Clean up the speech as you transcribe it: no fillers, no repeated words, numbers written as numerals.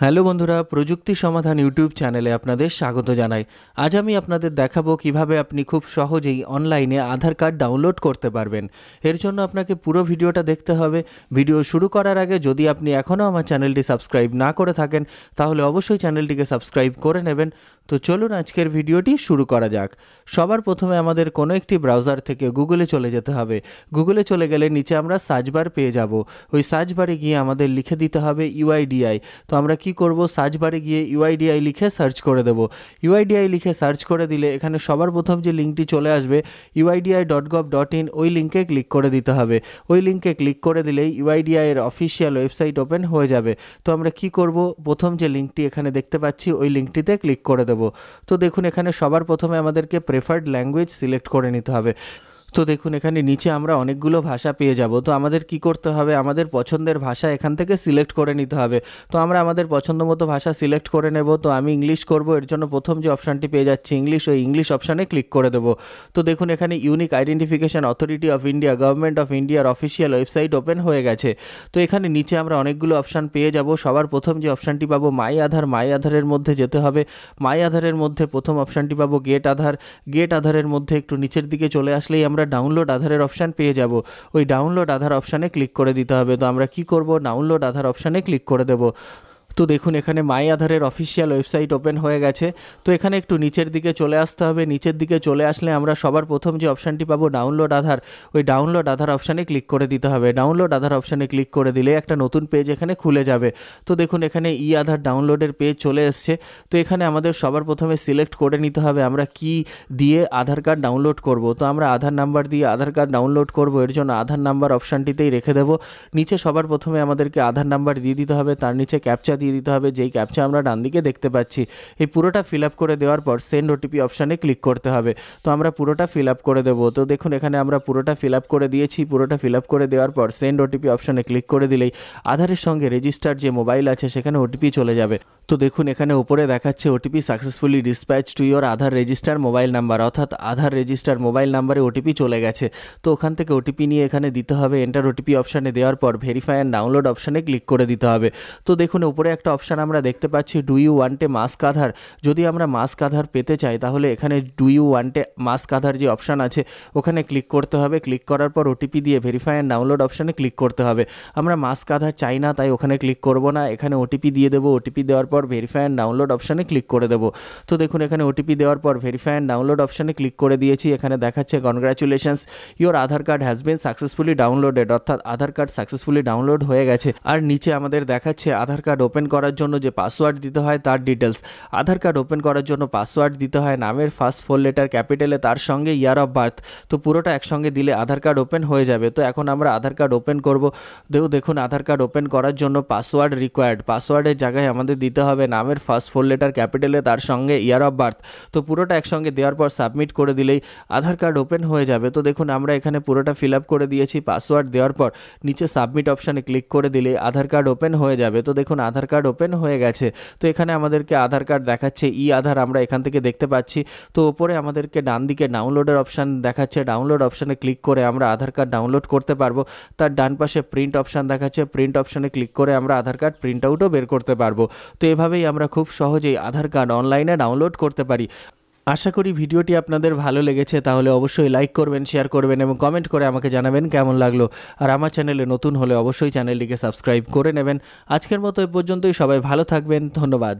Hello বন্ধুরা, প্রযুক্তি সমাধান ইউটিউব চ্যানেলে আপনাদের স্বাগত জানাই। আজ আমি আপনাদের দেখাবো কিভাবে আপনি খুব সহজেই অনলাইনে আধার কার্ড ডাউনলোড করতে পারবেন। এর জন্য আপনাকে পুরো ভিডিওটা দেখতে হবে। ভিডিও শুরু করার আগে যদি আপনি এখনও আমার চ্যানেলটি সাবস্ক্রাইব না করে থাকেন তাহলে অবশ্যই চ্যানেলটিকে সাবস্ক্রাইব করে নেবেন। তো চলুন আজকের ভিডিওটি শুরু করা যাক। সবার প্রথমে আমাদের কোনো একটি ব্রাউজার থেকে গুগলে চলে যেতে হবে। গুগলে চলে গেলে নিচে আমরা সার্চ বার পেয়ে যাব। ওই সার্চ বারে গিয়ে আমাদের লিখে দিতে হবে UIDAI। তো আমরা কি করব, সার্চ বারে গিয়ে UIDAI লিখে সার্চ করে দেব। UIDAI লিখে সার্চ করে দিলে এখানে সবার প্রথম যে লিঙ্কটি চলে আসবে uidi.gov.in, ওই লিঙ্কে ক্লিক করে দিতে হবে। ওই লিঙ্কে ক্লিক করে দিলেই UIDAI এর অফিসিয়াল ওয়েবসাইট ওপেন হয়ে যাবে। তো আমরা কি করব, প্রথম যে লিঙ্কটি এখানে দেখতে পাচ্ছি ওই লিঙ্কটিতে ক্লিক করে দেব। তো দেখুন এখানে সবার প্রথমে আমাদেরকে প্রেফার্ড ল্যাঙ্গুয়েজ সিলেক্ট করে নিতে হবে। তো দেখুন এখানে নিচে আমরা অনেকগুলো ভাষা পেয়ে যাব। তো আমাদের কি করতে হবে, আমাদের পছন্দের ভাষা এখান থেকে সিলেক্ট করে নিতে হবে। তো আমরা আমাদের পছন্দ মতো ভাষা সিলেক্ট করে নেব। তো আমি ইংলিশ করব, এর জন্য প্রথম যে অপশানটি পেয়ে যাচ্ছি ইংলিশ, ওই ইংলিশ অপশানে ক্লিক করে দেব। তো দেখুন এখানে unique identification authority of India, government of ইন্ডিয়ার অফিসিয়াল ওয়েবসাইট ওপেন হয়ে গেছে। তো এখানে নিচে আমরা অনেকগুলো অপশান পেয়ে যাব। সবার প্রথম যে অপশানটি পাবো মাই আধার, মাই আধারের মধ্যে যেতে হবে। মাই আধারের মধ্যে প্রথম অপশানটি পাবো গেট আধার। গেট আধারের মধ্যে একটু নিচের দিকে চলে আসলেই আমরা ডাউনলোড আধারের অপশান পেয়ে যাব। ওই ডাউনলোড আধার অপশানে ক্লিক করে দিতে হবে। তো আমরা কি করব, ডাউনলোড আধার অপশানে ক্লিক করে দেব। তো দেখুন এখানে মাই আধারের অফিসিয়াল ওয়েবসাইট ওপেন হয়ে গেছে। তো এখানে একটু নিচের দিকে চলে আসতে হবে। নিচের দিকে চলে আসলে আমরা সবার প্রথম যে অপশানটি পাবো ডাউনলোড আধার, ওই ডাউনলোড আধার অপশানে ক্লিক করে দিতে হবে। ডাউনলোড আধার অপশানে ক্লিক করে দিলে একটা নতুন পেজ এখানে খুলে যাবে। তো দেখুন এখানে আধার ডাউনলোডের পেজ চলে এসছে। তো এখানে আমাদের সবার প্রথমে সিলেক্ট করে নিতে হবে আমরা কি দিয়ে আধার কার্ড ডাউনলোড করব। তো আমরা আধার নাম্বার দিয়ে আধার কার্ড ডাউনলোড করব, এর জন্য আধার নাম্বার অপশানটিতেই রেখে দেবো। নিচে সবার প্রথমে আমাদেরকে আধার নাম্বার দিয়ে দিতে হবে, তার নিচে ক্যাপচা দিয়ে দিতে হবে, যেই ক্যাপচা আমরা ডান দিকে দেখতে পাচ্ছি। এই পুরোটা ফিল আপ করে দেওয়ার পর সেন্ড ওটিপি অপশানে ক্লিক করতে হবে। তো আমরা পুরোটা ফিল আপ করে দেবো। তো দেখুন এখানে আমরা পুরোটা ফিল আপ করে দিয়েছি। পুরোটা ফিল আপ করে দেওয়ার পর সেন্ড ওটিপি অপশানে ক্লিক করে দিলেই আধারের সঙ্গে রেজিস্টার্ড যে মোবাইল আছে সেখানে ওটিপি চলে যাবে। তো দেখুন এখানে উপরে দেখাচ্ছে OTP successfully dispatch to your Aadhaar register mobile number, অর্থাৎ আধার রেজিস্টার মোবাইল নাম্বারে ওটিপি চলে গেছে। তো ওখান থেকে ওটিপি নিয়ে এখানে দিতে হবে। এন্টার ওটিপি অপশানে দেওয়ার পর ভেরিফাই অ্যান্ড ডাউনলোড অপশানে ক্লিক করে দিতে হবে। তো দেখুন উপরে একটা অপশান আমরা দেখতে পাচ্ছি do you want a mask Aadhaar. যদি আমরা মাস্ক আধার পেতে চাই তাহলে এখানে do you want a mask Aadhaar যে অপশান আছে ওখানে ক্লিক করতে হবে। ক্লিক করার পর ওটিপি দিয়ে ভেরিফাই অ্যান্ড ডাউনলোড অপশানে ক্লিক করতে হবে। আমরা মাস্ক আধার চাই না, তাই ওখানে ক্লিক করব না। এখানে ওটিপি দিয়ে দেবো। ওটিপি দেওয়ার পর ভেরিফাই অ্যান্ড ডাউনলোড অপশানে ক্লিক করে দেবো। তো দেখুন এখানে ওটিপি দেওয়ার পর ভেরিফাই অ্যান্ড ডাউনলোড অপশানে ক্লিক করে দিয়েছি। এখানে দেখাচ্ছে congratulations, your Aadhaar card has been successfully downloaded, অর্থাৎ আধার কার্ড সাকসেসফুলি ডাউনলোড হয়ে গেছে। আর নিচে আমাদের দেখাচ্ছে আধার কার্ড ওপেন করার জন্য যে পাসওয়ার্ড দিতে হয় তার ডিটেলস। আধার কার্ড ওপেন করার জন্য পাসওয়ার্ড দিতে হয় নামের ফার্স্ট 4 লেটার ক্যাপিটালে, তার সঙ্গে ইয়ার অফ বার্থ। তো পুরোটা একসঙ্গে দিলে আধার কার্ড ওপেন হয়ে যাবে। তো এখন আমরা আধার কার্ড ওপেন করব। দেখুন আধার কার্ড ওপেন করার জন্য পাসওয়ার্ড রিকোয়ার্ড, পাসওয়ার্ডের জায়গায় আমাদের দিতে হবে নামের ফার্স্ট 4 লেটার ক্যাপিটালে, তার সঙ্গে ইয়ার অফ বার্থ। তো পুরোটা একসঙ্গে দেওয়ার পর সাবমিট করে দিলেই আধার কার্ড ওপেন হয়ে যাবে। তো দেখুন আমরা এখানে পুরোটা ফিল আপ করে দিয়েছি। পাসওয়ার্ড দেওয়ার পর নিচে সাবমিট অপশানে ক্লিক করে দিলে আধার কার্ড ওপেন হয়ে যাবে। তো দেখুন আধার কার্ড ওপেন হয়ে গেছে। তো এখানে আমাদেরকে আধার কার্ড দেখাচ্ছে আধার, আমরা এখান থেকে দেখতে পাচ্ছি। তো ওপরে আমাদেরকে ডান দিকে ডাউনলোডের অপশান দেখাচ্ছে। ডাউনলোড অপশানে ক্লিক করে আমরা আধার কার্ড ডাউনলোড করতে পারবো। তার ডান পাশে প্রিন্ট অপশান দেখাচ্ছে। প্রিন্ট অপশানে ক্লিক করে আমরা আধার কার্ড প্রিন্ট আউটও বের করতে পারবো। তো এভাবেই আমরা খুব সহজেই আধার কার্ড অনলাইনে ডাউনলোড করতে পারি। আশা করি ভিডিওটি আপনাদের ভালো লেগেছে। তাহলে অবশ্যই লাইক করবেন, শেয়ার করবেন এবং কমেন্ট করে আমাকে জানাবেন কেমন লাগলো। আর আমার চ্যানেলে নতুন হলে অবশ্যই চ্যানেলটিকে সাবস্ক্রাইব করে নেবেন। আজকের মতো এ পর্যন্তই। সবাই ভালো থাকবেন। ধন্যবাদ।